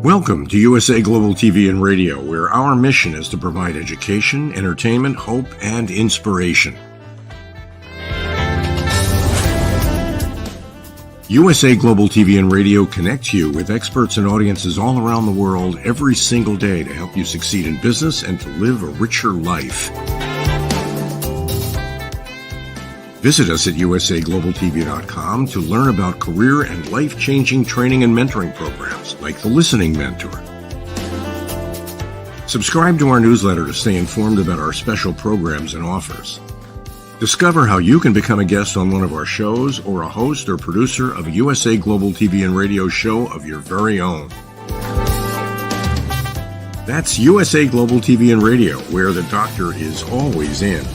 Welcome to USA Global TV and Radio, where our mission is to provide education, entertainment, hope, and inspiration. USA Global TV and Radio connects you with experts and audiences all around the world every single day to help you succeed in business and to live a richer life. Visit us at usaglobaltv.com to learn about career and life-changing training and mentoring programs like the Listening Mentor. Subscribe to our newsletter to stay informed about our special programs and offers. Discover how you can become a guest on one of our shows or a host or producer of a USA Global TV and Radio show of your very own. That's USA Global TV and Radio, where the doctor is always in.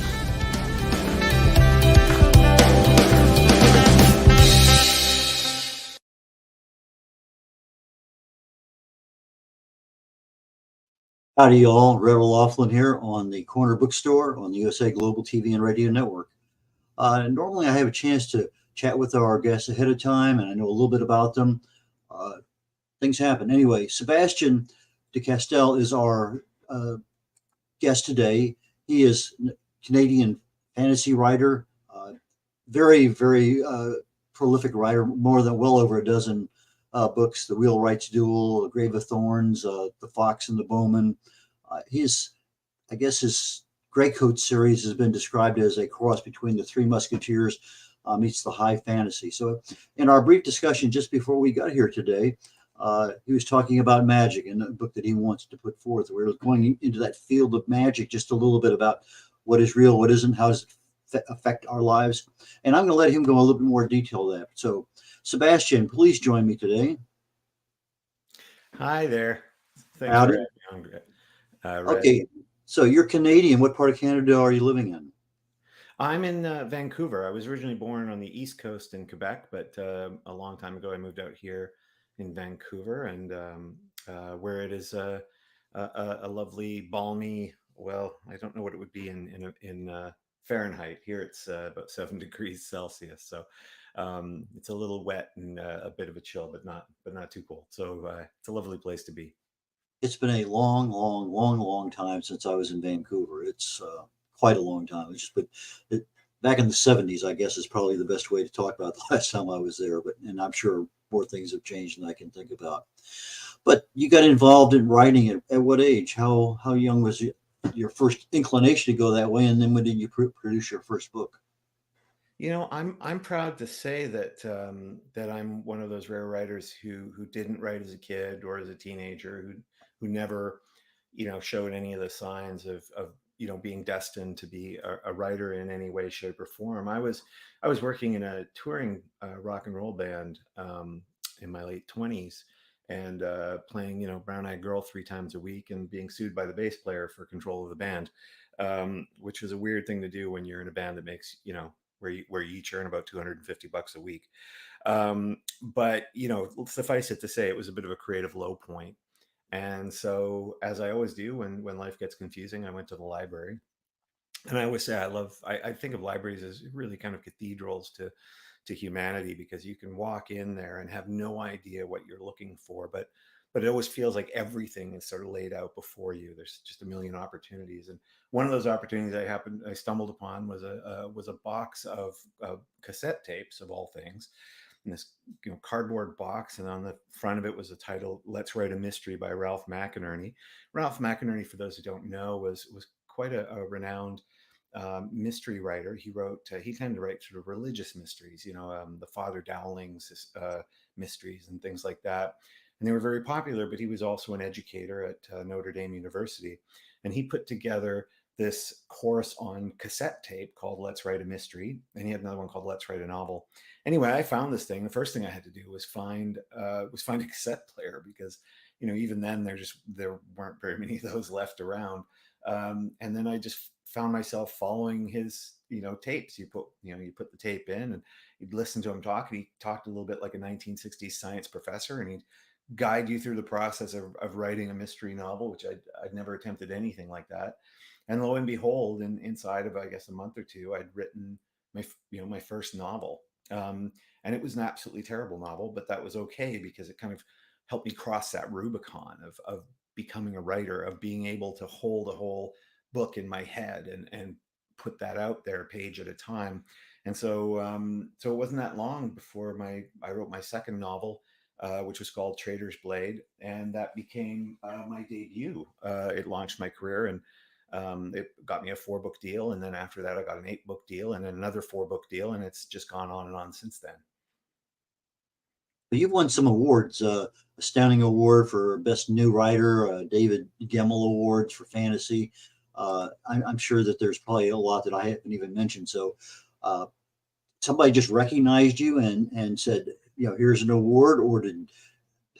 Howdy, y'all. Red Laughlin here on the Corner Bookstore on the USA Global TV and Radio Network. Normally, I have a chance to chat with our guests ahead of time, and I know a little bit about them. Things happen. Anyway, Sebastien de Castell is our guest today. He is a Canadian fantasy writer, very, very prolific writer, well over a dozen books: The Wheelwright's Duel, The Grave of Thorns, The Fox and the Bowman. His Greycoat series has been described as a cross between the Three Musketeers meets the high fantasy. So in our brief discussion just before we got here today, he was talking about magic and a book that he wants to put forth. We're going into that field of magic, just a little bit about what is real, what isn't, how does it affect our lives. And I'm going to let him go a little bit more detail of that. So Sebastien, please join me today. Hi there. Thanks Howdy. for having me on. Okay, so you're Canadian. What part of Canada are you living in? I'm in Vancouver. I was originally born on the East Coast in Quebec, but a long time ago I moved out here in Vancouver, and where it is a lovely, balmy. Well, I don't know what it would be in Fahrenheit. Here it's about 7 degrees Celsius, so it's a little wet and a bit of a chill, but not too cold. So it's a lovely place to be. It's been a long time since I was in Vancouver. It's quite a long time. Back in the 70s, I guess, is probably the best way to talk about the last time I was there. And I'm sure more things have changed than I can think about. But you got involved in writing at what age? How young was your first inclination to go that way? And then when did you produce your first book? You know, I'm proud to say that that I'm one of those rare writers who didn't write as a kid or as a teenager, who never, showed any of the signs of being destined to be a writer in any way, shape, or form. I was working in a touring rock and roll band in my late 20s and playing Brown Eyed Girl 3 times a week and being sued by the bass player for control of the band. which is a weird thing to do when you're in a band that makes, where you each earn about $250 a week. But suffice it to say, it was a bit of a creative low point. And so, as I always do when life gets confusing, I went to the library. And I always say I think of libraries as really kind of cathedrals to humanity, because you can walk in there and have no idea what you're looking for, but it always feels like everything is sort of laid out before you. There's just a million opportunities, and one of those opportunities I stumbled upon was a box of cassette tapes, of all things, in this cardboard box, and on the front of it was a title, "Let's Write a Mystery" by Ralph McInerney. Ralph McInerney, for those who don't know, was quite a renowned mystery writer. He tended to write sort of religious mysteries, the Father Dowling's mysteries and things like that. And they were very popular, but he was also an educator at Notre Dame University. And he put together this course on cassette tape called "Let's Write a Mystery." And he had another one called "Let's Write a Novel." Anyway, I found this thing. The first thing I had to do was find a cassette player, because even then there weren't very many of those left around. And then I just found myself following his tapes. You put the tape in, and you'd listen to him talk, and he talked a little bit like a 1960s science professor, and he'd guide you through the process of writing a mystery novel, which I'd never attempted anything like that. And lo and behold, inside of, I guess, a month or two, I'd written my first novel. And it was an absolutely terrible novel, but that was okay, because it kind of helped me cross that Rubicon of becoming a writer, of being able to hold a whole book in my head and put that out there page at a time. And so it wasn't that long before I wrote my second novel, which was called Trader's Blade, and that became my debut. It launched my career, and it got me a 4-book deal, and then after that, I got an 8-book deal, and then another 4-book deal, and it's just gone on and on since then. But you've won some awards, Astounding Award for Best New Writer, David Gemmell Awards for Fantasy. I'm sure that there's probably a lot that I haven't even mentioned. So uh, somebody just recognized you and said, here's an award, or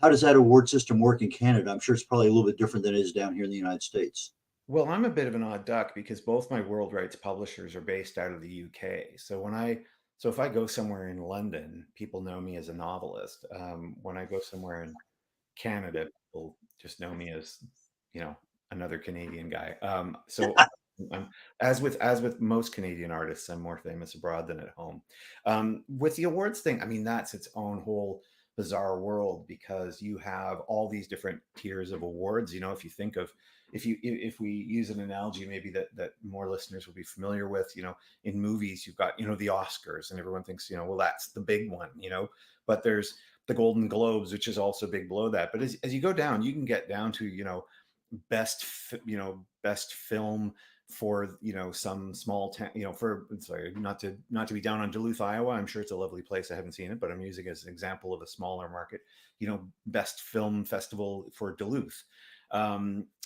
how does that award system work in Canada? I'm sure it's probably a little bit different than it is down here in the United States. Well, I'm a bit of an odd duck, because both my world rights publishers are based out of the UK. So if I go somewhere in London, people know me as a novelist. When I go somewhere in Canada, people just know me as, you know, another Canadian guy. So I'm, as with most Canadian artists, I'm more famous abroad than at home. With the awards thing, I mean, that's its own whole bizarre world, because you have all these different tiers of awards. If you think of, if we use an analogy maybe that more listeners will be familiar with, in movies you've got the Oscars, and everyone thinks, well, that's the big one, but there's the Golden Globes, which is also big below that. But as you go down, you can get down to best film for some small town, for, sorry, not to be down on Duluth, Iowa. I'm sure it's a lovely place. I haven't seen it, but I'm using it as an example of a smaller market. Best film festival for Duluth,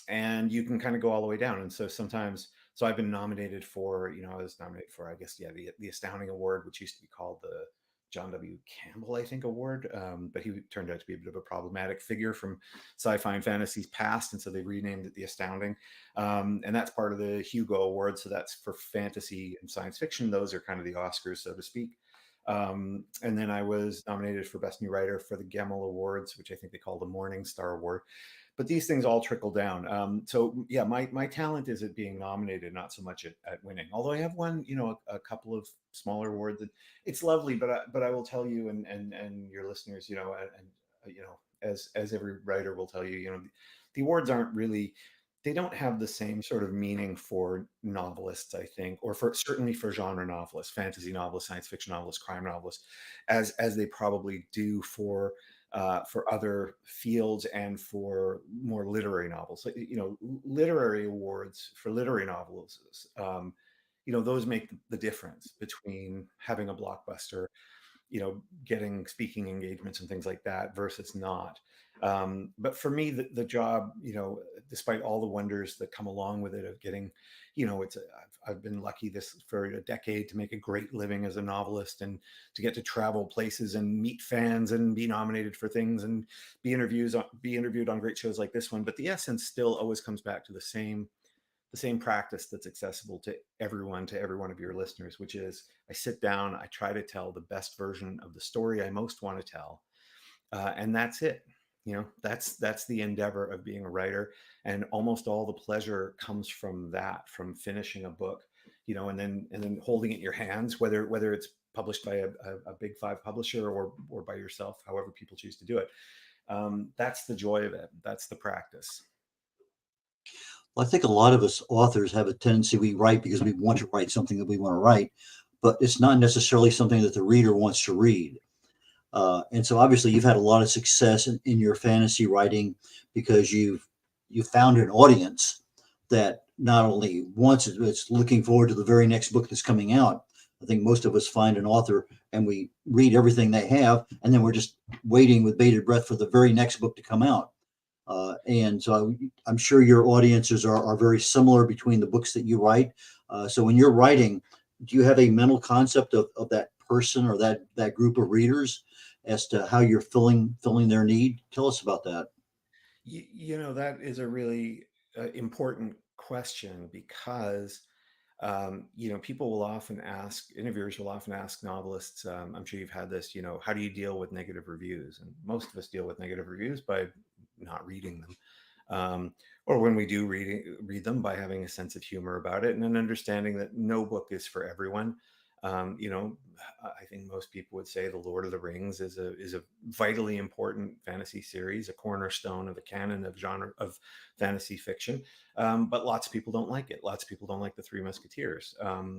and you can kind of go all the way down. And so sometimes, so I've been nominated for, I was nominated for, I guess, yeah, the Astounding Award, which used to be called the John W. Campbell, I think, award. But he turned out to be a bit of a problematic figure from sci-fi and fantasy's past, and so they renamed it the Astounding. And that's part of the Hugo Award, so that's for fantasy and science fiction. Those are kind of the Oscars, so to speak. And then I was nominated for Best New Writer for the Gemmell Awards, which I think they call the Morning Star Award. But these things all trickle down. So yeah, my talent is at being nominated, not so much at winning. Although I have won, a couple of smaller awards, and it's lovely. But I will tell you, and your listeners, as every writer will tell you, the awards aren't really, they don't have the same sort of meaning for novelists, I think, or certainly for genre novelists, fantasy novelists, science fiction novelists, crime novelists, as they probably do for other fields and for more literary novels. Like, literary awards for literary novels, those make the difference between having a blockbuster, getting speaking engagements and things like that versus not. But for me, the job, despite all the wonders that come along with it, of getting, I've been lucky this for a decade to make a great living as a novelist, and to get to travel places and meet fans and be nominated for things and be interviewed on great shows like this one. But the essence still always comes back to the same the same practice that's accessible to every one of your listeners, which is I sit down, I try to tell the best version of the story I most want to tell, and that's it. That's the endeavor of being a writer, and almost all the pleasure comes from that, from finishing a book, and then holding it in your hands, whether it's published by a big five publisher or by yourself, however people choose to do it. That's the joy of it. That's the practice. Well, I think a lot of us authors have a tendency, we write because we want to write something that we want to write, but it's not necessarily something that the reader wants to read. And so obviously you've had a lot of success in your fantasy writing because you found an audience that not only wants it, but it's looking forward to the very next book that's coming out. I think most of us find an author and we read everything they have, and then we're just waiting with bated breath for the very next book to come out. And so I'm sure your audiences are very similar between the books that you write. So when you're writing, do you have a mental concept of that person or that group of readers as to how you're filling their need? Tell us about that. That is a really important question, because people will often ask, interviewers will often ask novelists, I'm sure you've had this, how do you deal with negative reviews? And most of us deal with negative reviews by not reading them. Or when we do read them, by having a sense of humor about it and an understanding that no book is for everyone. I think most people would say The Lord of the Rings is a vitally important fantasy series, a cornerstone of the canon of genre of fantasy fiction. But lots of people don't like it. Lots of people don't like the Three Musketeers. But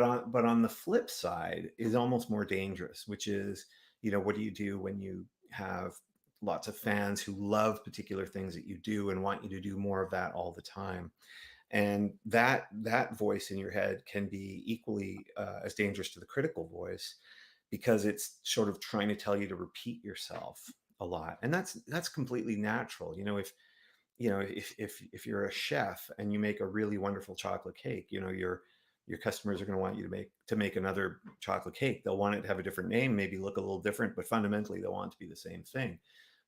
on the flip side is almost more dangerous, which is, what do you do when you have lots of fans who love particular things that you do and want you to do more of that all the time? And that voice in your head can be equally as dangerous to the critical voice, because it's sort of trying to tell you to repeat yourself a lot, and that's completely natural. If you're a chef and you make a really wonderful chocolate cake, your customers are going to want you to make another chocolate cake. They'll want it to have a different name, maybe look a little different, but fundamentally they'll want it to be the same thing.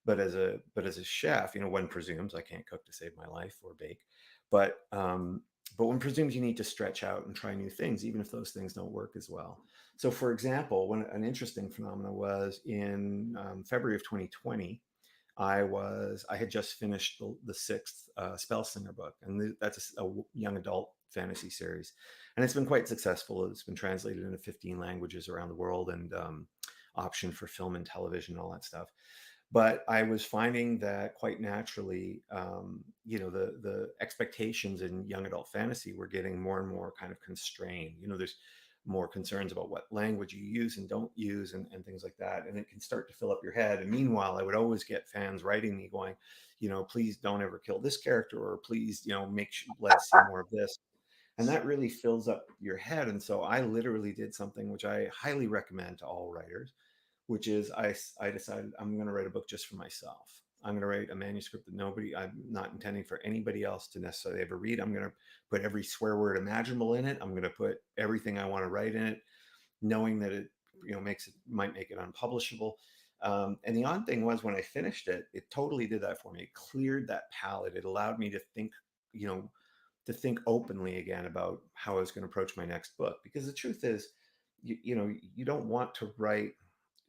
But as a chef, one presumes, I can't cook to save my life or bake, but one presumes you need to stretch out and try new things, even if those things don't work as well. So, for example, when an interesting phenomenon was in February of 2020, I had just finished the sixth Spellslinger book, and that's a young adult fantasy series, and it's been quite successful. It's been translated into 15 languages around the world, and optioned for film and television, all that stuff. But I was finding that quite naturally, the expectations in young adult fantasy were getting more and more kind of constrained. There's more concerns about what language you use and don't use, and things like that. And it can start to fill up your head. And meanwhile, I would always get fans writing me going, please don't ever kill this character, or please, let us see more of this. And that really fills up your head. And so I literally did something which I highly recommend to all writers, which is I decided I'm going to write a book just for myself. I'm going to write a manuscript that I'm not intending for anybody else to necessarily ever read. I'm going to put every swear word imaginable in it. I'm going to put everything I want to write in it, knowing that it, might make it unpublishable. And the odd thing was, when I finished it, it totally did that for me. It cleared that palette. It allowed me to think openly again about how I was going to approach my next book. Because the truth is, you don't want to write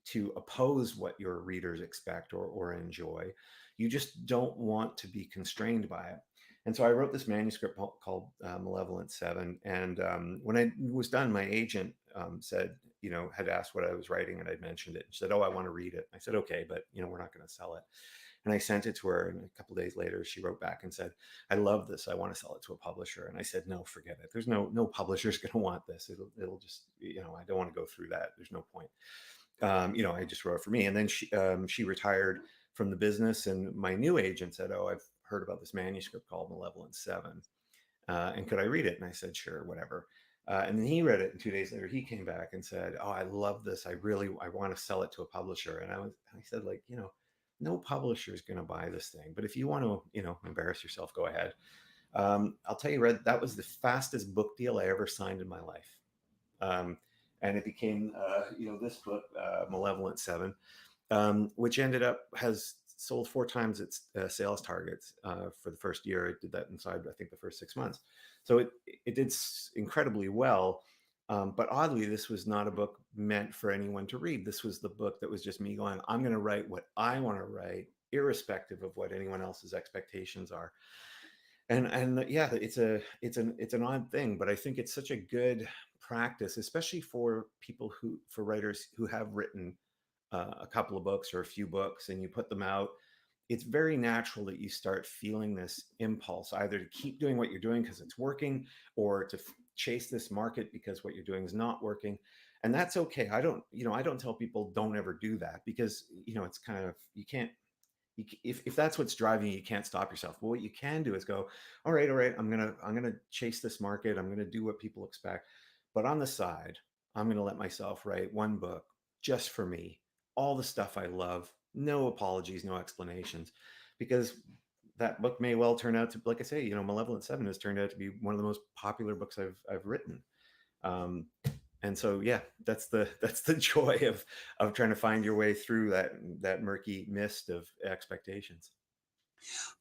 to oppose what your readers expect or enjoy. You just don't want to be constrained by it. And so I wrote this manuscript called Malevolent Seven. And when I was done, my agent said, had asked what I was writing, and I'd mentioned it. She said, "Oh, I want to read it." I said, "Okay, but we're not going to sell it." And I sent it to her, and a couple of days later, she wrote back and said, "I love this. I want to sell it to a publisher." And I said, "No, forget it. There's no publisher's going to want this. It'll just, I don't want to go through that. There's no point." I just wrote it for me. And then she retired from the business, and my new agent said, "Oh, I've heard about this manuscript called Malevolent Seven, and could I read it?" And I said, "Sure, whatever." And then he read it, and 2 days later, he came back and said, "Oh, I love this. I want to sell it to a publisher." And I said, no publisher is going to buy this thing, but if you want to, embarrass yourself, go ahead. I'll tell you, Red, that was the fastest book deal I ever signed in my life. And it became, this book, Malevolent Seven, which ended up has sold 4 times its sales targets for the first year. It did that inside, I think, the first 6 months. So it did incredibly well. But oddly, this was not a book meant for anyone to read. This was the book that was just me going, I'm going to write what I want to write, irrespective of what anyone else's expectations are. And yeah, it's an odd thing, but I think it's such a good practice, especially for for writers who have written a couple of books or a few books, and you put them out. It's very natural that you start feeling this impulse either to keep doing what you're doing because it's working, or to chase this market because what you're doing is not working. And that's okay. I don't tell people don't ever do that, because it's kind of, you can't, if that's what's driving you, you can't stop yourself. But what you can do is go, all right, I'm gonna chase this market. I'm gonna do what people expect, but on the side, I'm gonna let myself write one book just for me, all the stuff I love, no apologies, no explanations, because that book may well turn out to, like I say, Malevolent Seven has turned out to be one of the most popular books I've written. Um, and so yeah, that's the joy of trying to find your way through that murky mist of expectations.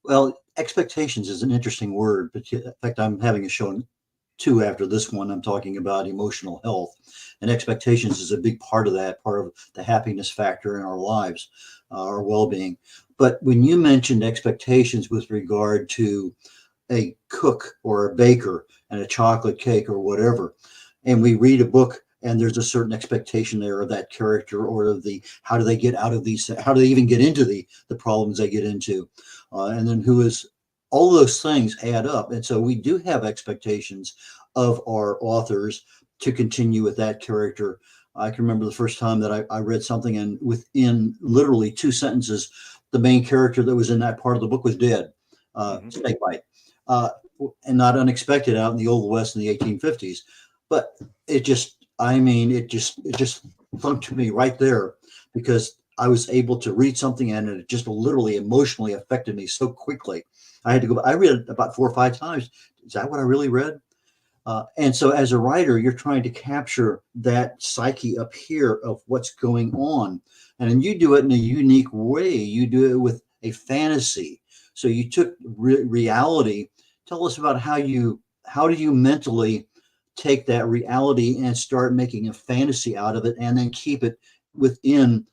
Well, expectations is an interesting word, but in fact, I'm having a show two after this one. I'm talking about emotional health, and expectations is a big part of that, part of the happiness factor in our lives, our well-being. But when you mentioned expectations with regard to a cook or a baker and a chocolate cake or whatever, and we read a book and there's a certain expectation there of that character, or of the how do they get out of these, how do they even get into the problems they get into, and then who is, all those things add up. And so we do have expectations of our authors to continue with that character. I can remember the first time that I read something, and within literally 2 sentences, the main character that was in that part of the book was dead. Snakebite. uh, and not unexpected out in the Old West in the 1850s. But it just, I mean, it just clung to me right there, because I was able to read something and it just literally emotionally affected me so quickly. I had to go. I read it about 4 or 5 times. Is that what I really read? And so, as a writer, you're trying to capture that psyche up here of what's going on, and then you do it in a unique way. You do it with a fantasy. So you took reality. Tell us about how do you mentally take that reality and start making a fantasy out of it, and then keep it within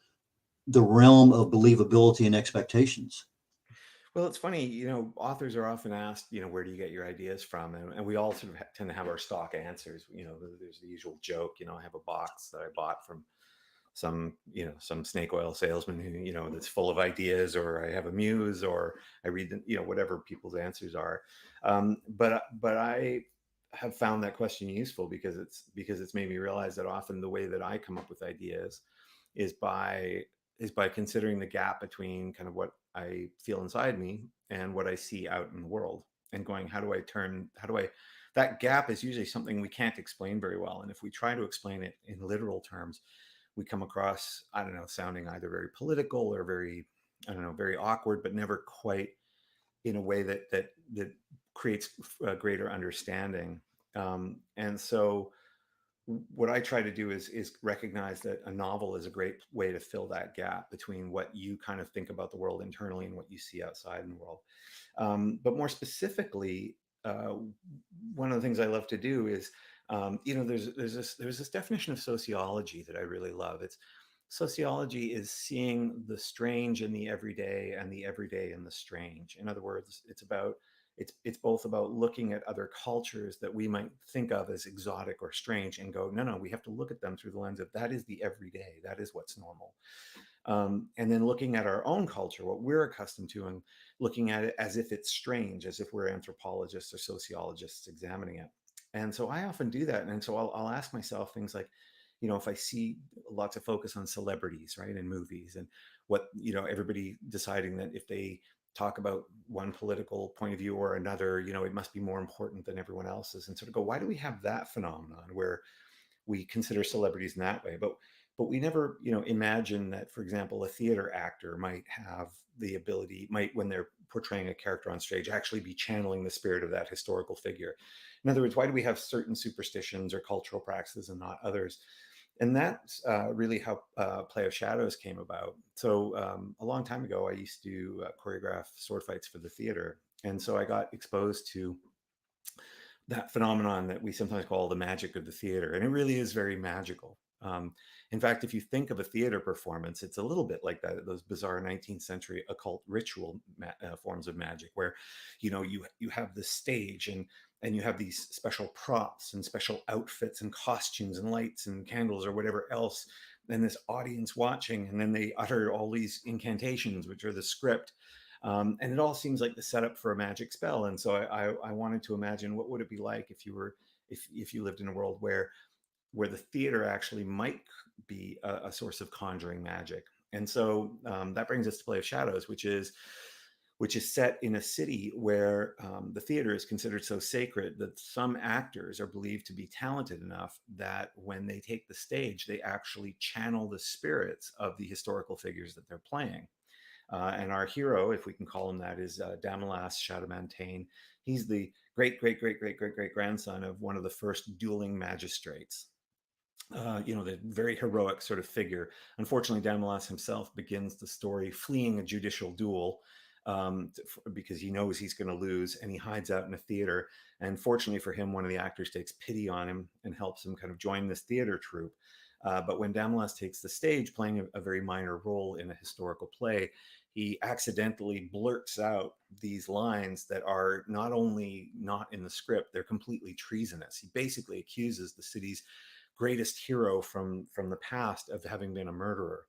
the realm of believability and expectations. Well, it's funny, authors are often asked, where do you get your ideas from? And we all sort of tend to have our stock answers. There's the usual joke, I have a box that I bought from some snake oil salesman who, that's full of ideas, or I have a muse, or I read whatever people's answers are. But I have found that question useful, because it's made me realize that often the way that I come up with ideas is by considering the gap between kind of what I feel inside me and what I see out in the world, and going, that gap is usually something we can't explain very well. And if we try to explain it in literal terms, we come across, I don't know, sounding either very political or very, I don't know, very awkward, but never quite in a way that creates a greater understanding. And so what I try to do is recognize that a novel is a great way to fill that gap between what you kind of think about the world internally and what you see outside in the world. But more specifically, one of the things I love to do is, there's this definition of sociology that I really love. It's Sociology is seeing the strange in the everyday, and the everyday in the strange. In other words, it's both about looking at other cultures that we might think of as exotic or strange, and go, no, we have to look at them through the lens of that is the everyday, that is what's normal. And then looking at our own culture, what we're accustomed to, and looking at it as if it's strange, as if we're anthropologists or sociologists examining it. And so I often do that. And so I'll ask myself things like, if I see lots of focus on celebrities, right, in movies, and what, everybody deciding that if they talk about one political point of view or another, it must be more important than everyone else's, and sort of go, why do we have that phenomenon where we consider celebrities in that way, but we never, imagine that, for example, a theater actor might have the ability, might, when they're portraying a character on stage, actually be channeling the spirit of that historical figure. In other words, why do we have certain superstitions or cultural practices and not others? And that's really how Play of Shadows came about. So a long time ago, I used to choreograph sword fights for the theater. And so I got exposed to that phenomenon that we sometimes call the magic of the theater. And it really is very magical. In fact, if you think of a theater performance, it's a little bit like that, those bizarre 19th century occult ritual forms of magic, where, you have this stage and you have these special props and special outfits and costumes and lights and candles or whatever else, and this audience watching, and then they utter all these incantations, which are the script. And it all seems like the setup for a magic spell. And so I wanted to imagine what would it be like if you were if you lived in a world where the theater actually might be a source of conjuring magic. And so that brings us to Play of Shadows, which is set in a city where the theater is considered so sacred that some actors are believed to be talented enough that when they take the stage, they actually channel the spirits of the historical figures that they're playing. And our hero, if we can call him that, is Damelas Chadamantain. He's the great, great, great, great, great, great grandson of one of the first dueling magistrates. The very heroic sort of figure. Unfortunately, Damelas himself begins the story fleeing a judicial duel because he knows he's going to lose, and he hides out in a theater. And fortunately for him, one of the actors takes pity on him and helps him kind of join this theater troupe. But when Damelas takes the stage, playing a very minor role in a historical play, he accidentally blurts out these lines that are not only not in the script, they're completely treasonous. He basically accuses the city's greatest hero from the past of having been a murderer,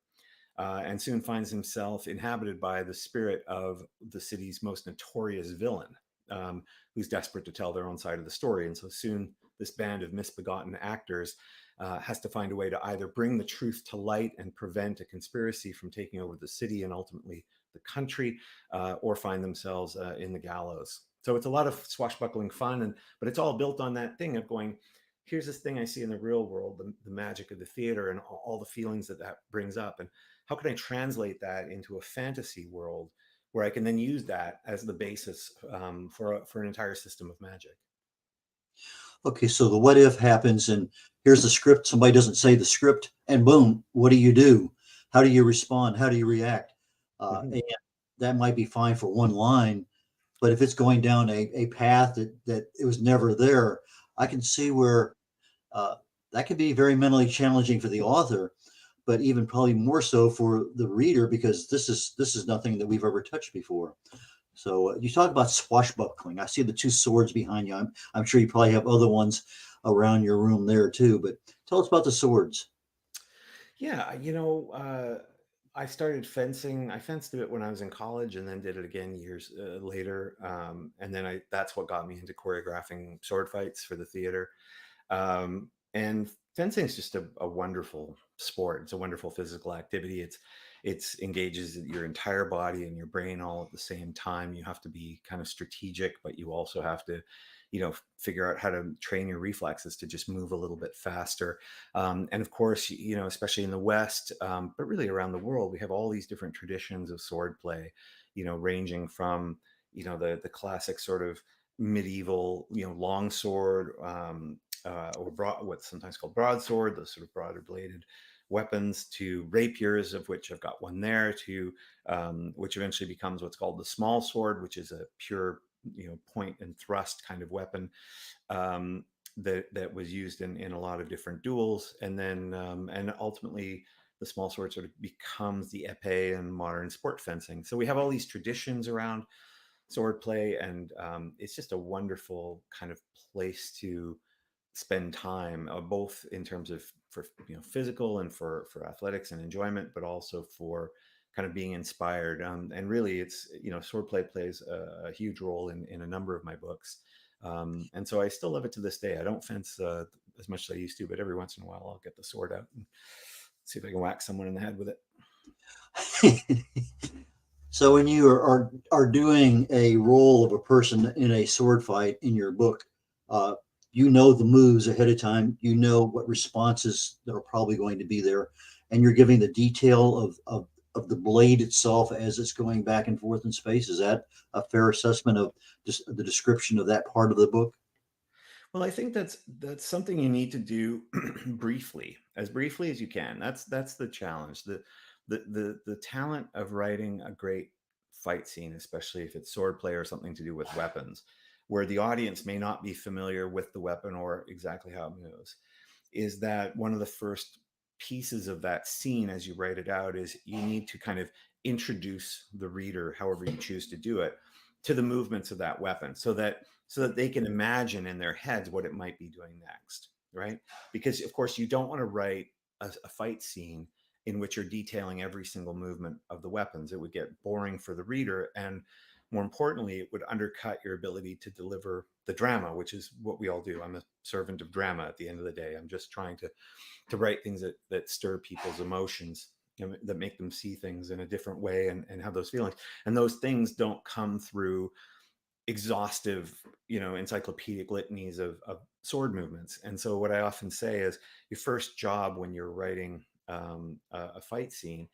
and soon finds himself inhabited by the spirit of the city's most notorious villain, who's desperate to tell their own side of the story. And so soon this band of misbegotten actors has to find a way to either bring the truth to light and prevent a conspiracy from taking over the city and ultimately the country, or find themselves in the gallows. So it's a lot of swashbuckling fun, but it's all built on that thing of going, here's this thing I see in the real world, the magic of the theater and all the feelings that brings up. And how can I translate that into a fantasy world where I can then use that as the basis for an entire system of magic? Okay, so the what if happens, and here's the script. Somebody doesn't say the script, and boom, what do you do? How do you respond? How do you react? Mhm. And that might be fine for one line, but if it's going down a path that it was never there, I can see where uh, that can be very mentally challenging for the author, but even probably more so for the reader, because this is nothing that we've ever touched before. So you talk about swashbuckling. I see the two swords behind you. I'm sure you probably have other ones around your room there too. But tell us about the swords. Yeah, I started fencing. I fenced a bit when I was in college, and then did it again years later. And then that's what got me into choreographing sword fights for the theater. And fencing is just a wonderful sport. It's a wonderful physical activity. It's engages your entire body and your brain all at the same time. You have to be kind of strategic, but you also have to, figure out how to train your reflexes to just move a little bit faster. And of course, especially in the West, but really around the world, we have all these different traditions of sword play, ranging from, the classic sort of medieval, long sword, or what's sometimes called broadsword, those sort of broader bladed weapons, to rapiers, of which I've got one there, to which eventually becomes what's called the small sword, which is a pure, point and thrust kind of weapon, that was used in a lot of different duels, and then and ultimately the small sword sort of becomes the epee in modern sport fencing. So we have all these traditions around sword play, and it's just a wonderful kind of place to spend time, both in terms of for physical and for athletics and enjoyment, but also for kind of being inspired. And really, it's swordplay plays a huge role in a number of my books, and so I still love it to this day. I don't fence as much as I used to, but every once in a while I'll get the sword out and see if I can whack someone in the head with it. So when you are doing a role of a person in a sword fight in your book, uh, you know the moves ahead of time. You know what responses that are probably going to be there, and you're giving the detail of the blade itself as it's going back and forth in space. Is that a fair assessment of just the description of that part of the book? Well, I think that's something you need to do briefly, as briefly as you can. That's the challenge. The talent of writing a great fight scene, especially if it's swordplay or something to do with weapons, where the audience may not be familiar with the weapon or exactly how it moves, is that one of the first pieces of that scene as you write it out is you need to kind of introduce the reader, however you choose to do it, to the movements of that weapon so that they can imagine in their heads what it might be doing next, right? Because of course you don't want to write a fight scene in which you're detailing every single movement of the weapons. It would get boring for the reader, and more importantly, it would undercut your ability to deliver the drama, which is what we all do. I'm a servant of drama at the end of the day. I'm just trying to write things that stir people's emotions, that make them see things in a different way and have those feelings. And those things don't come through exhaustive, encyclopedic litanies of sword movements. And so what I often say is your first job when you're writing a fight scene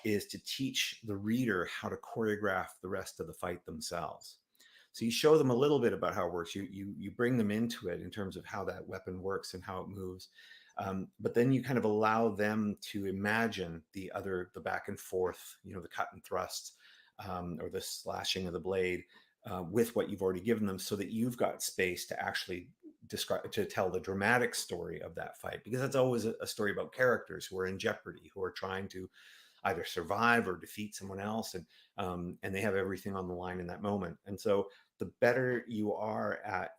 is to teach the reader how to choreograph the rest of the fight themselves. So you show them a little bit about how it works. You bring them into it in terms of how that weapon works and how it moves. But then you kind of allow them to imagine the back and forth, the cut and thrust, or the slashing of the blade, with what you've already given them, so that you've got space to actually tell the dramatic story of that fight, because that's always a story about characters who are in jeopardy, who are trying to either survive or defeat someone else, and they have everything on the line in that moment. And so the better you are at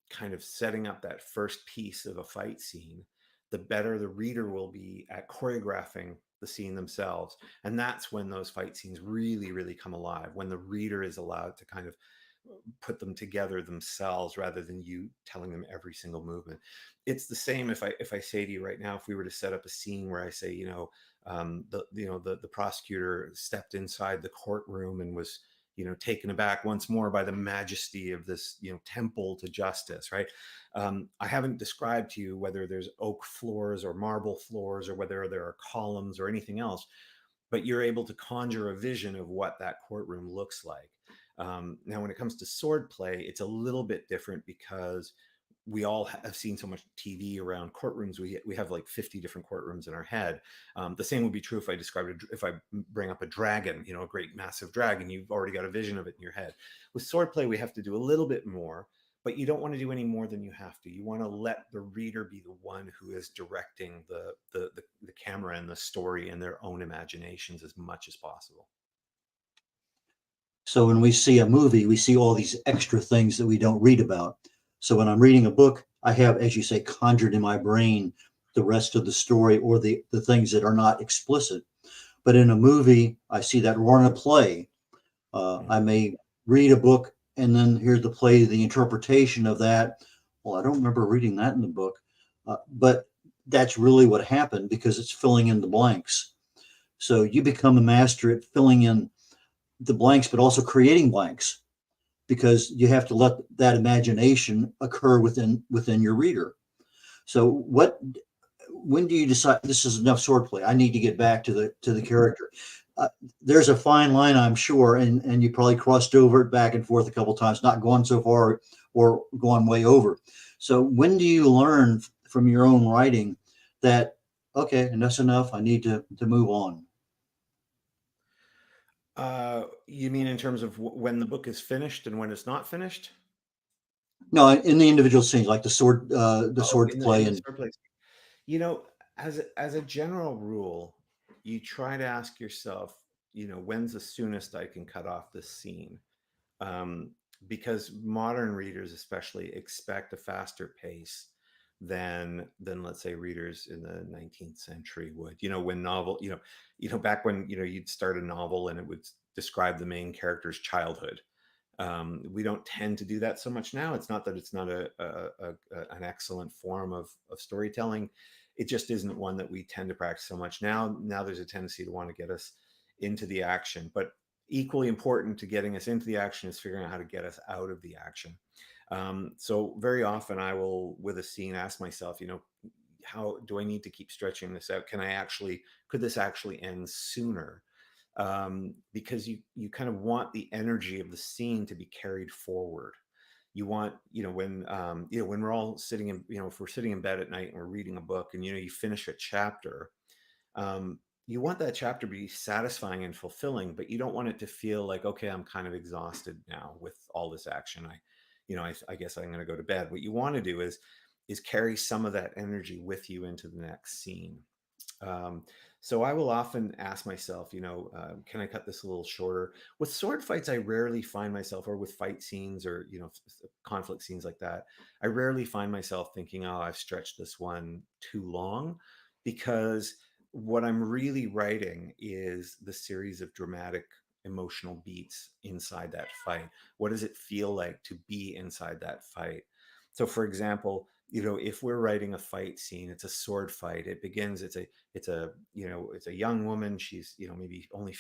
kind of setting up that first piece of a fight scene, the better the reader will be at choreographing the scene themselves. And that's when those fight scenes really, really come alive, when the reader is allowed to kind of put them together themselves rather than you telling them every single movement. It's the same if I say to you right now, if we were to set up a scene where I say, the prosecutor stepped inside the courtroom and was, taken aback once more by the majesty of this, temple to justice, right? I haven't described to you whether there's oak floors or marble floors, or whether there are columns or anything else, but you're able to conjure a vision of what that courtroom looks like. Now, when it comes to swordplay, it's a little bit different, because we all have seen so much TV around courtrooms. We have like 50 different courtrooms in our head. The same would be true if I bring up a dragon, a great massive dragon. You've already got a vision of it in your head. With swordplay, we have to do a little bit more, but you don't want to do any more than you have to. You want to let the reader be the one who is directing the camera and the story in their own imaginations as much as possible. So when we see a movie, we see all these extra things that we don't read about. So when I'm reading a book, I have, as you say, conjured in my brain the rest of the story, or the things that are not explicit. But in a movie, I see that, or in a play. I may read a book and then hear the play, the interpretation of that. Well, I don't remember reading that in the book, but that's really what happened, because it's filling in the blanks. So you become a master at filling in the blanks, but also creating blanks, because you have to let that imagination occur within your reader. So when do you decide this is enough swordplay? I need to get back to the character. There's a fine line, I'm sure, and you probably crossed over it back and forth a couple of times, not going so far or going way over. So when do you learn from your own writing that, okay, enough's enough, I need to move on? You mean in terms of when the book is finished and when it's not finished? No, in the individual scenes, like the Oh, sword play, in the and sword place. You know, as a general rule, you try to ask yourself, when's the soonest I can cut off this scene? Um, because modern readers, especially, expect a faster pace than let's say readers in the 19th century would. When novel, back when you'd start a novel and it would describe the main character's childhood. We don't tend to do that so much now. It's not that it's not an excellent form of storytelling. It just isn't one that we tend to practice so much now. Now there's a tendency to want to get us into the action, but equally important to getting us into the action is figuring out how to get us out of the action. So very often I will, with a scene, ask myself, how do I need to keep stretching this out? Could this actually end sooner? Because you kind of want the energy of the scene to be carried forward. You want, when we're all sitting in, if we're sitting in bed at night and we're reading a book and, you finish a chapter, you want that chapter to be satisfying and fulfilling, but you don't want it to feel like, okay, I'm kind of exhausted now with all this action. I guess I'm going to go to bed. What you want to do is carry some of that energy with you into the next scene. Um, so I will often ask myself, can I cut this a little shorter? With sword fights, I rarely find myself, or with fight scenes or, conflict scenes like that, I rarely find myself thinking, oh, I've stretched this one too long, because what I'm really writing is the series of dramatic emotional beats inside that fight. What does it feel like to be inside that fight? So, for example, if we're writing a fight scene, it's a sword fight. It begins. It's a young woman. She's maybe only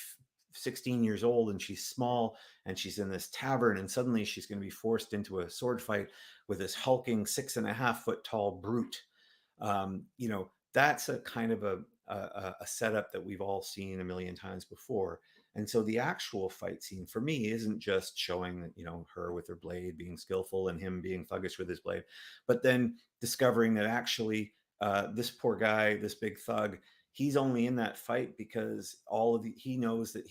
16 years old, and she's small, and she's in this tavern, and suddenly she's going to be forced into a sword fight with this hulking 6.5 foot tall brute. That's a kind of a setup that we've all seen a million times before. And so the actual fight scene for me isn't just showing that, her with her blade being skillful and him being thuggish with his blade, but then discovering that actually this poor guy, this big thug, he's only in that fight because he knows that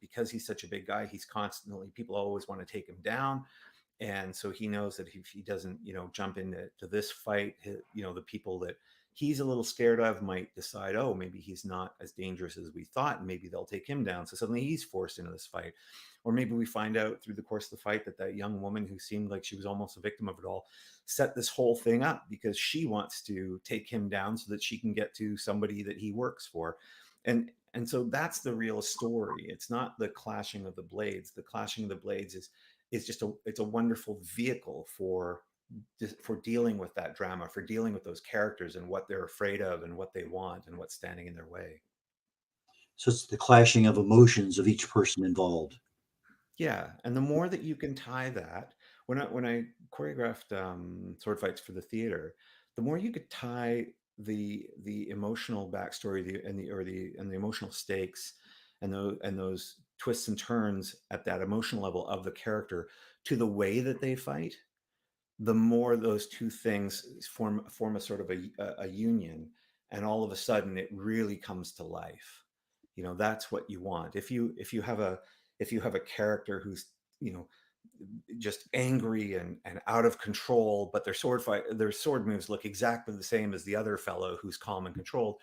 because he's such a big guy, he's constantly, people always want to take him down. And so he knows that if he doesn't jump into this fight, the people that he's a little scared of might decide, oh, maybe he's not as dangerous as we thought, and maybe they'll take him down. So suddenly he's forced into this fight. Or maybe we find out through the course of the fight that young woman, who seemed like she was almost a victim of it all, set this whole thing up because she wants to take him down so that she can get to somebody that he works for. And so that's the real story. It's not the clashing of the blades. The clashing of the blades is just it's a wonderful vehicle for dealing with that drama, for dealing with those characters and what they're afraid of and what they want and what's standing in their way. So it's the clashing of emotions of each person involved. Yeah, and the more that you can tie that, when I choreographed sword fights for the theater, the more you could tie the emotional backstory, and the emotional stakes, and those twists and turns at that emotional level of the character to the way that they fight, the more those two things form a sort of a union, and all of a sudden it really comes to life. That's what you want. If you have a character who's you know just angry and out of control, but their sword moves look exactly the same as the other fellow who's calm and controlled,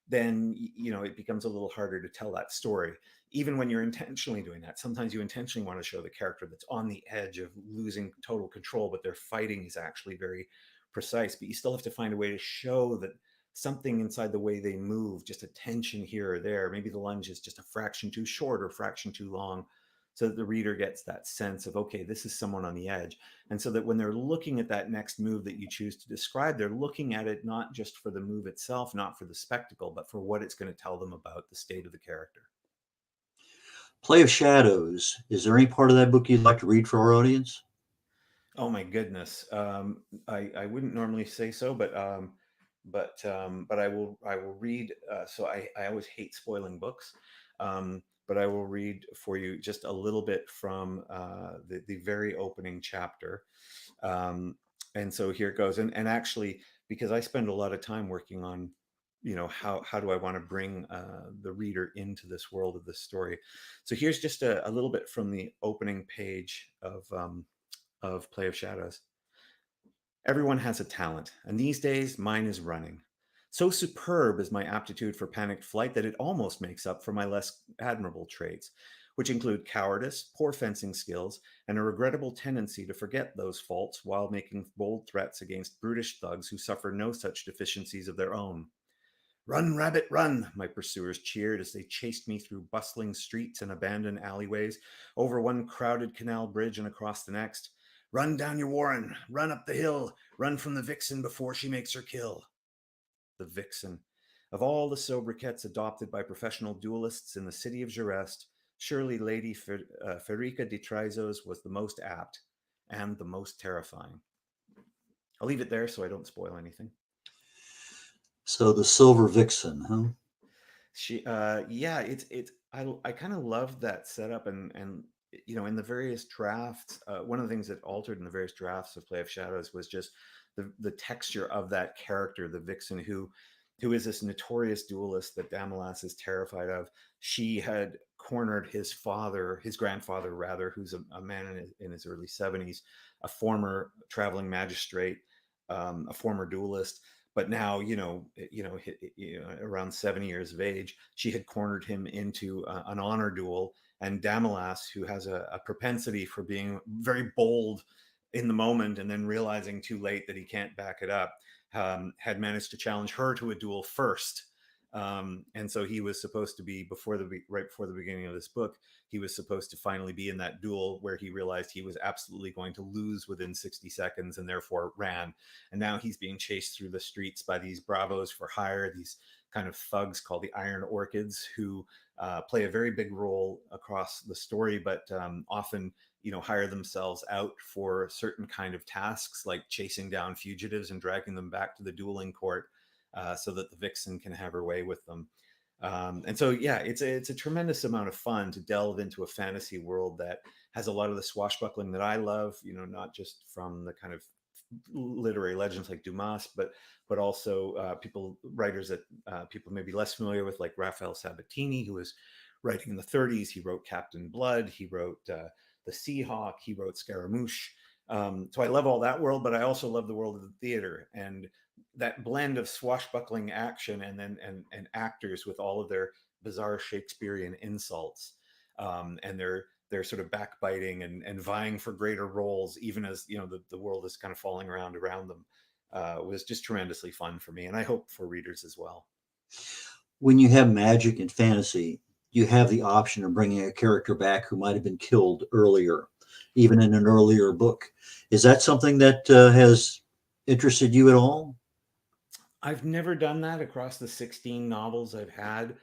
then it becomes a little harder to tell that story. Even when you're intentionally doing that, sometimes you intentionally want to show the character that's on the edge of losing total control, but their fighting is actually very precise. But you still have to find a way to show that something inside the way they move, just a tension here or there, maybe the lunge is just a fraction too short or a fraction too long, so that the reader gets that sense of, okay, this is someone on the edge. And so that when they're looking at that next move that you choose to describe, they're looking at it not just for the move itself, not for the spectacle, but for what it's going to tell them about the state of the character. Play of Shadows. Is there any part of that book you'd like to read for our audience? Oh my goodness. I wouldn't normally say so, but I will read. So I always hate spoiling books, but I will read for you just a little bit from the very opening chapter. Um, and so here it goes. And actually, because I spend a lot of time working on, how do I want to bring the reader into this world of this story. So here's just a little bit from the opening page of Play of Shadows. Everyone has a talent, and these days mine is running. So superb is my aptitude for panicked flight that it almost makes up for my less admirable traits, which include cowardice, poor fencing skills, and a regrettable tendency to forget those faults while making bold threats against brutish thugs who suffer no such deficiencies of their own. Run, rabbit, run, my pursuers cheered as they chased me through bustling streets and abandoned alleyways, over one crowded canal bridge and across the next. Run down your warren, run up the hill, run from the vixen before she makes her kill. The vixen. Of all the sobriquets adopted by professional duelists in the city of Jerest, surely Lady Ferica de Trizos was the most apt and the most terrifying. I'll leave it there so I don't spoil anything. So the Silver Vixen, huh? Yeah, it's I kind of love that setup, and in the various drafts, one of the things that altered in the various drafts of Play of Shadows was just the texture of that character, the vixen, who is this notorious duelist that Damalas is terrified of. She had cornered his father, his grandfather rather, who's a man in his early 70s, a former traveling magistrate, a former duelist. But now, around 70 years of age, she had cornered him into an honor duel. And Damalas, who has a propensity for being very bold in the moment and then realizing too late that he can't back it up, had managed to challenge her to a duel first. And so he was supposed to be right before the beginning of this book, he was supposed to finally be in that duel where he realized he was absolutely going to lose within 60 seconds and therefore ran. And now he's being chased through the streets by these bravos for hire, these kind of thugs called the Iron Orchids, who play a very big role across the story, but often hire themselves out for certain kind of tasks like chasing down fugitives and dragging them back to the dueling court, so that the vixen can have her way with them. And so, yeah, it's a tremendous amount of fun to delve into a fantasy world that has a lot of the swashbuckling that I love, not just from the kind of literary legends like Dumas, but also writers that people may be less familiar with, like Raphael Sabatini, who was writing in the 30s. He wrote Captain Blood. He wrote The Seahawk. He wrote Scaramouche. So I love all that world, but I also love the world of the theater and that blend of swashbuckling action and actors with all of their bizarre Shakespearean insults, and their sort of backbiting and vying for greater roles, even as the world is kind of falling around them, was just tremendously fun for me, and I hope for readers as well. When you have magic and fantasy, you have the option of bringing a character back who might have been killed earlier, even in an earlier book. Is that something that has interested you at all? I've never done that across the 16 novels I've had.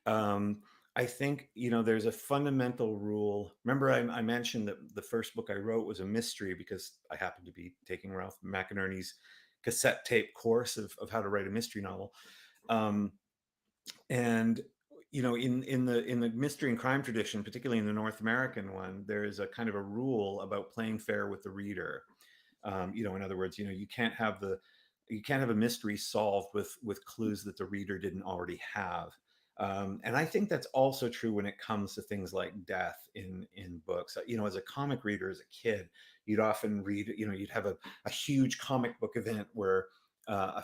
I think, there's a fundamental rule. Remember, I mentioned that the first book I wrote was a mystery because I happened to be taking Ralph McInerney's cassette tape course of how to write a mystery novel. And in the mystery and crime tradition, particularly in the North American one, there is a kind of a rule about playing fair with the reader. In other words, you can't have a mystery solved with clues that the reader didn't already have. And I think that's also true when it comes to things like death in books. As a comic reader, as a kid, you'd often read, you'd have a huge comic book event where a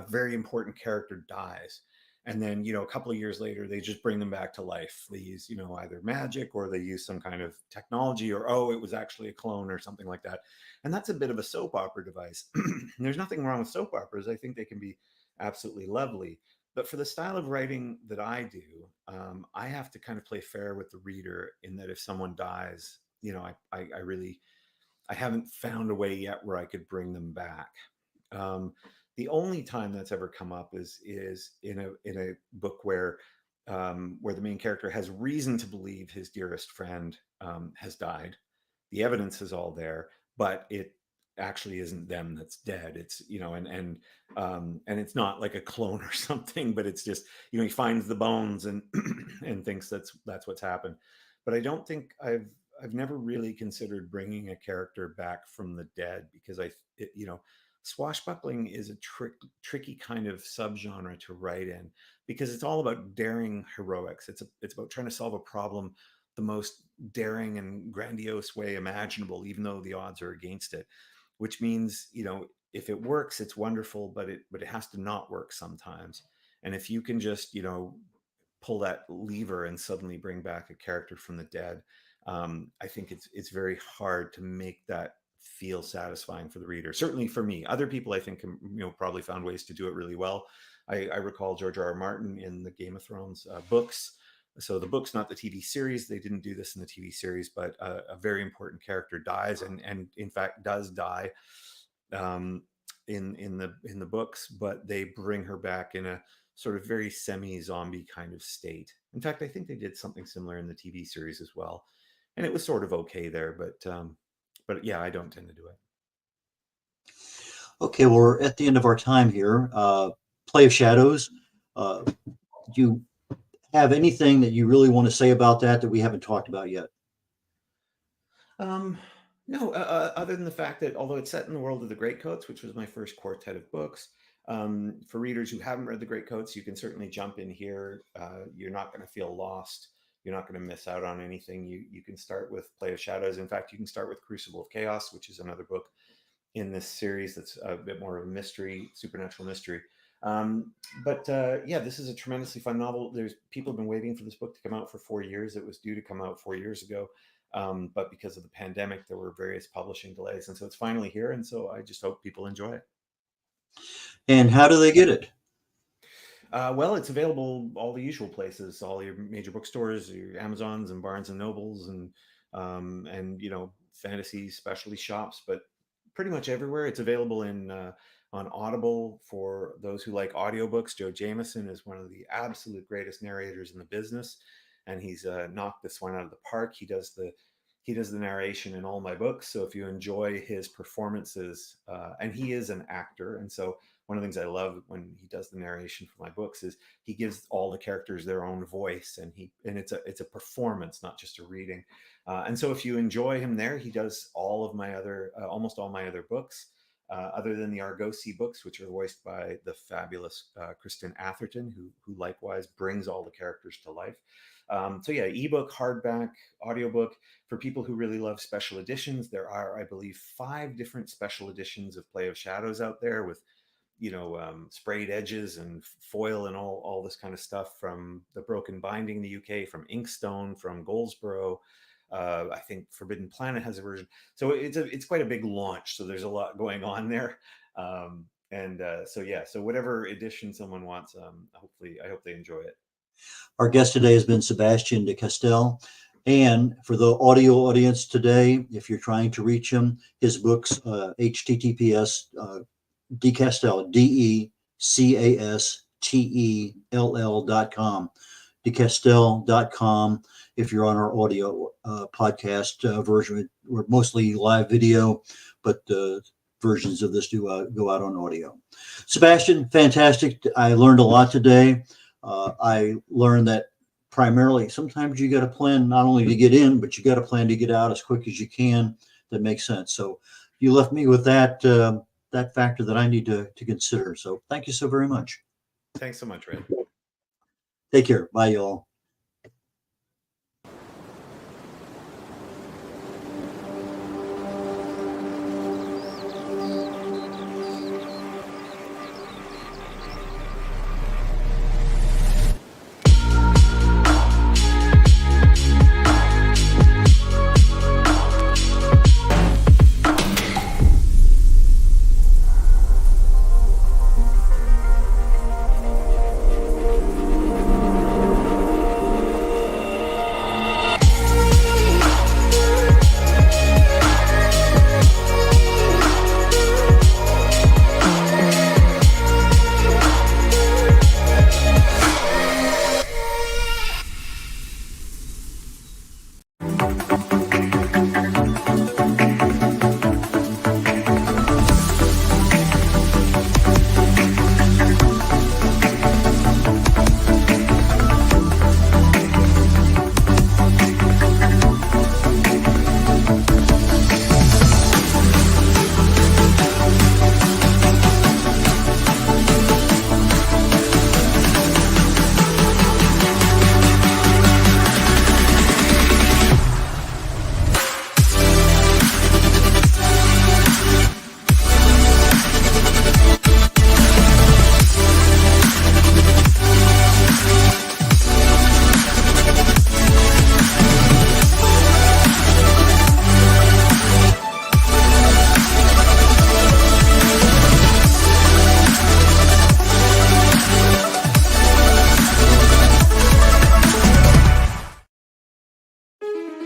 very important character dies. And then, a couple of years later, they just bring them back to life. They use, either magic or they use some kind of technology, or, oh, it was actually a clone or something like that. And that's a bit of a soap opera device. There's nothing wrong with soap operas. I think they can be absolutely lovely. But for the style of writing that I do, I have to kind of play fair with the reader in that if someone dies, I haven't found a way yet where I could bring them back. The only time that's ever come up is in a book where the main character has reason to believe his dearest friend has died. The evidence is all there, but it actually isn't them that's dead. It's and it's not like a clone or something, but it's just he finds the bones and and thinks that's what's happened. But I don't think I've never really considered bringing a character back from the dead because swashbuckling is a tricky kind of subgenre to write in because it's all about daring heroics. It's about trying to solve a problem the most daring and grandiose way imaginable, even though the odds are against it. Which means, if it works, it's wonderful, but it has to not work sometimes. And if you can just, pull that lever and suddenly bring back a character from the dead, I think it's very hard to make that feel satisfying for the reader. Certainly for me. Other people, I think, probably found ways to do it really well. I recall George R. R. Martin in the Game of Thrones books. So the books, not the TV series. They didn't do this in the TV series, but a very important character dies, and in fact does die in the books. But they bring her back in a sort of very semi-zombie kind of state. In fact, I think they did something similar in the TV series as well, and it was sort of okay there. But yeah, I don't tend to do it. Okay, well, we're at the end of our time here. Play of Shadows. Do you have anything that you really want to say about that we haven't talked about yet? Um, no, other than the fact that although it's set in the world of the Greatcoats, which was my first quartet of books, for readers who haven't read the Greatcoats, you can certainly jump in here. You're not going to feel lost. You're not going to miss out on anything. You can start with Play of Shadows. In fact, you can start with Crucible of Chaos, which is another book in this series that's a bit more of a mystery, supernatural mystery. But yeah, this is a tremendously fun novel. There's people have been waiting for this book to come out for 4 years. It was due to come out 4 years ago. But because of the pandemic, there were various publishing delays. And so it's finally here. And so I just hope people enjoy it. And how do they get it? Well, it's available all the usual places, all your major bookstores, your Amazons and Barnes and Nobles, and fantasy specialty shops, but pretty much everywhere. It's available on Audible for those who like audiobooks. Joe Jameson is one of the absolute greatest narrators in the business, and he's knocked this one out of the park. He does the narration in all my books. So if you enjoy his performances, and he is an actor, and so one of the things I love when he does the narration for my books is he gives all the characters their own voice, and it's a performance, not just a reading. And so if you enjoy him there, he does all of my other, almost all my other books, other than the Argosy books, which are voiced by the fabulous Kristen Atherton, who likewise brings all the characters to life. So yeah, ebook, hardback, audiobook. For people who really love special editions, there are, I believe, 5 different special editions of Play of Shadows out there with sprayed edges and foil and all this kind of stuff, from the Broken Binding in the UK, from Inkstone, from Goldsboro. I think Forbidden Planet has a version. So it's quite a big launch. So there's a lot going on there. So whatever edition someone wants, I hope they enjoy it. Our guest today has been Sebastien de Castell. And for the audio audience today, if you're trying to reach him, his books, https decastell, DECASTELL.com, decastell.com. If you're on our audio podcast version, we're mostly live video, but versions of this do go out on audio. Sebastien, fantastic. I learned a lot today. I learned that primarily sometimes you got to plan not only to get in, but you got to plan to get out as quick as you can. That makes sense. So you left me with that factor that I need to consider. So thank you so very much. Thanks so much, Red. Take care. Bye, y'all.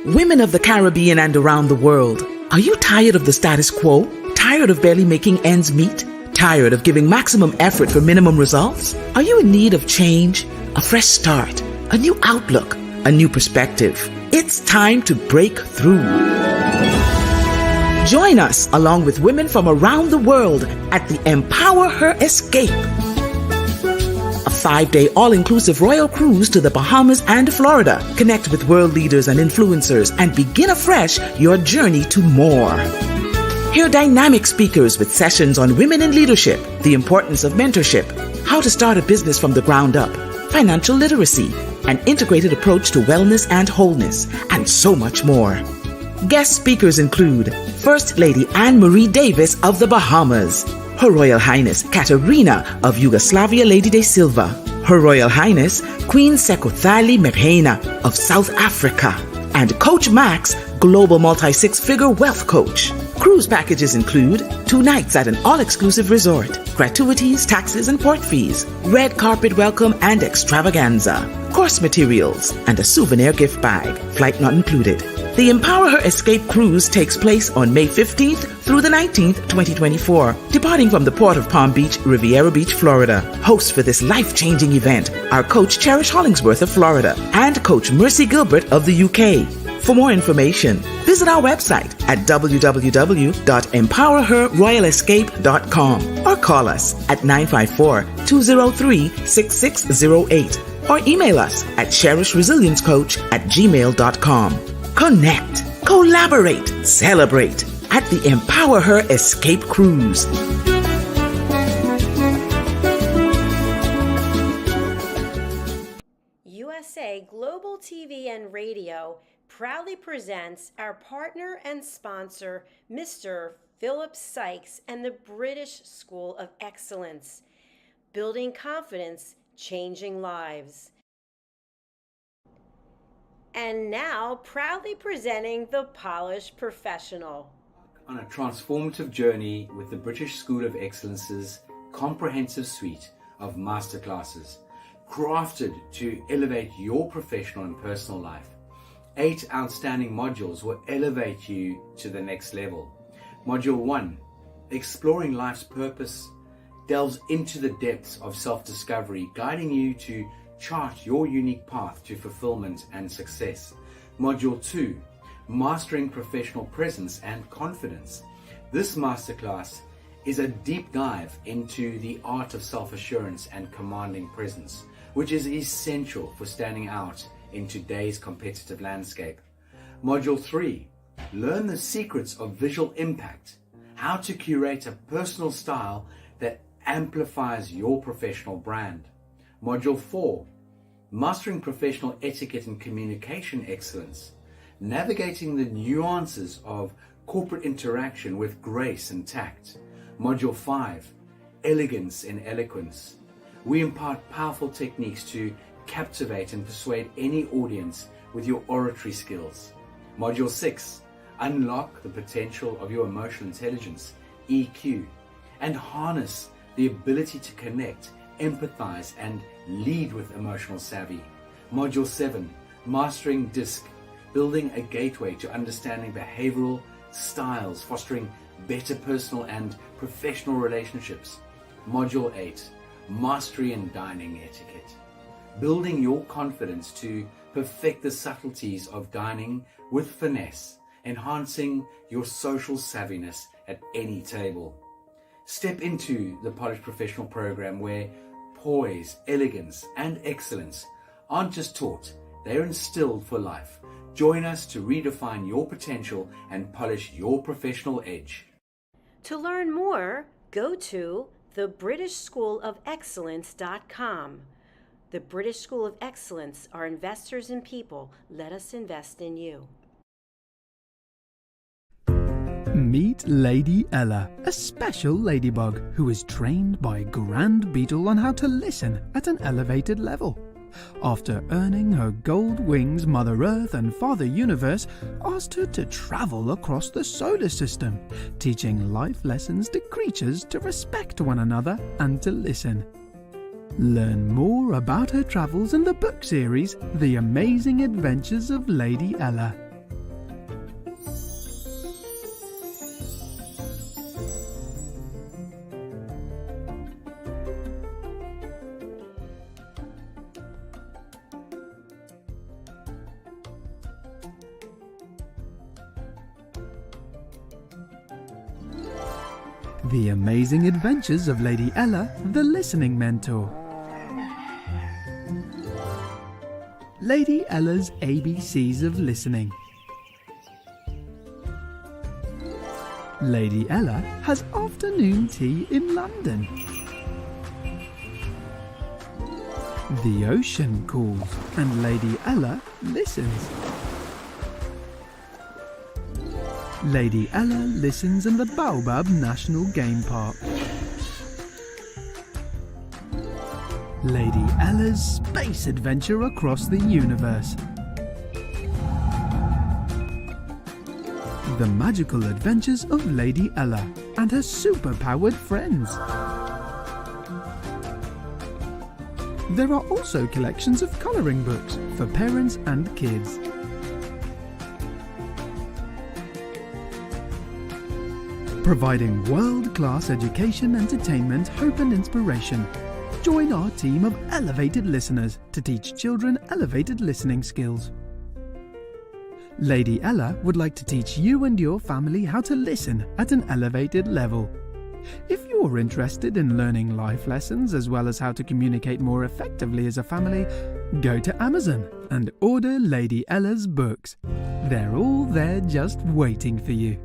Women of the Caribbean and around the world, are you tired of the status quo? Tired of barely making ends meet? Tired of giving maximum effort for minimum results? Are you in need of change, a fresh start, a new outlook, a new perspective? It's time to break through. Join us along with women from around the world at the Empower Her Escape, a 5-day all-inclusive royal cruise to the Bahamas and Florida. Connect with world leaders and influencers and begin afresh your journey to more. Hear dynamic speakers with sessions on women in leadership, the importance of mentorship, how to start a business from the ground up, financial literacy, an integrated approach to wellness and wholeness, and so much more. Guest speakers include First Lady Anne-Marie Davis of the Bahamas, Her Royal Highness Katerina of Yugoslavia Lady de Silva, Her Royal Highness Queen Sekothali Merhena of South Africa, and Coach Max, Global Multi-Six-Figure Wealth Coach. Cruise packages include 2 nights at an all-exclusive resort, gratuities, taxes, and port fees, red carpet welcome and extravaganza, course materials, and a souvenir gift bag, flight not included. The Empower Her Escape Cruise takes place on May 15th through the 19th, 2024, departing from the port of Palm Beach, Riviera Beach, Florida. Hosts for this life-changing event are Coach Cherish Hollingsworth of Florida and Coach Mercy Gilbert of the UK. For more information, visit our website at www.empowerherroyalescape.com or call us at 954-203-6608 or email us at cherishresiliencecoach@gmail.com. Connect, collaborate, celebrate at the Empower Her Escape Cruise. USA Global TV and Radio proudly presents our partner and sponsor, Mr. Philip Sykes and the British School of Excellence. Building confidence, changing lives. And now, proudly presenting the Polished Professional. On a transformative journey with the British School of Excellence's comprehensive suite of masterclasses, crafted to elevate your professional and personal life. 8 outstanding modules will elevate you to the next level. Module 1, Exploring Life's Purpose, delves into the depths of self-discovery, guiding you to chart your unique path to fulfillment and success. Module 2, Mastering Professional Presence and Confidence. This masterclass is a deep dive into the art of self-assurance and commanding presence, which is essential for standing out in today's competitive landscape. Module 3, Learn the secrets of visual impact, how to curate a personal style that amplifies your professional brand. Module 4, Mastering Professional Etiquette and Communication Excellence, navigating the nuances of corporate interaction with grace and tact. Module 5, Elegance in Eloquence. We impart powerful techniques to captivate and persuade any audience with your oratory skills. Module 6, Unlock the potential of your emotional intelligence, EQ, and harness the ability to connect, empathize, and lead with emotional savvy. Module 7, Mastering DISC, building a gateway to understanding behavioral styles, fostering better personal and professional relationships. Module 8, Mastery in Dining Etiquette, building your confidence to perfect the subtleties of dining with finesse, enhancing your social savviness at any table. Step into the Polished Professional program where poise, elegance, and excellence aren't just taught, they're instilled for life. Join us to redefine your potential and polish your professional edge. To learn more, go to thebritishschoolofexcellence.com. The British School of Excellence are investors in people. Let us invest in you. Meet Lady Ella, a special ladybug who is trained by Grand Beetle on how to listen at an elevated level. After earning her gold wings, Mother Earth and Father Universe asked her to travel across the solar system, teaching life lessons to creatures to respect one another and to listen. Learn more about her travels in the book series, The Amazing Adventures of Lady Ella. The Amazing Adventures of Lady Ella, the Listening Mentor. Lady Ella's ABCs of Listening. Lady Ella has afternoon tea in London. The ocean calls and Lady Ella listens. Lady Ella listens in the Baobab National Game Park. Lady Ella's space adventure across the universe. The magical adventures of Lady Ella and her super-powered friends. There are also collections of colouring books for parents and kids. Providing world-class education, entertainment, hope and inspiration. Join our team of elevated listeners to teach children elevated listening skills. Lady Ella would like to teach you and your family how to listen at an elevated level. If you're interested in learning life lessons as well as how to communicate more effectively as a family, go to Amazon and order Lady Ella's books. They're all there just waiting for you.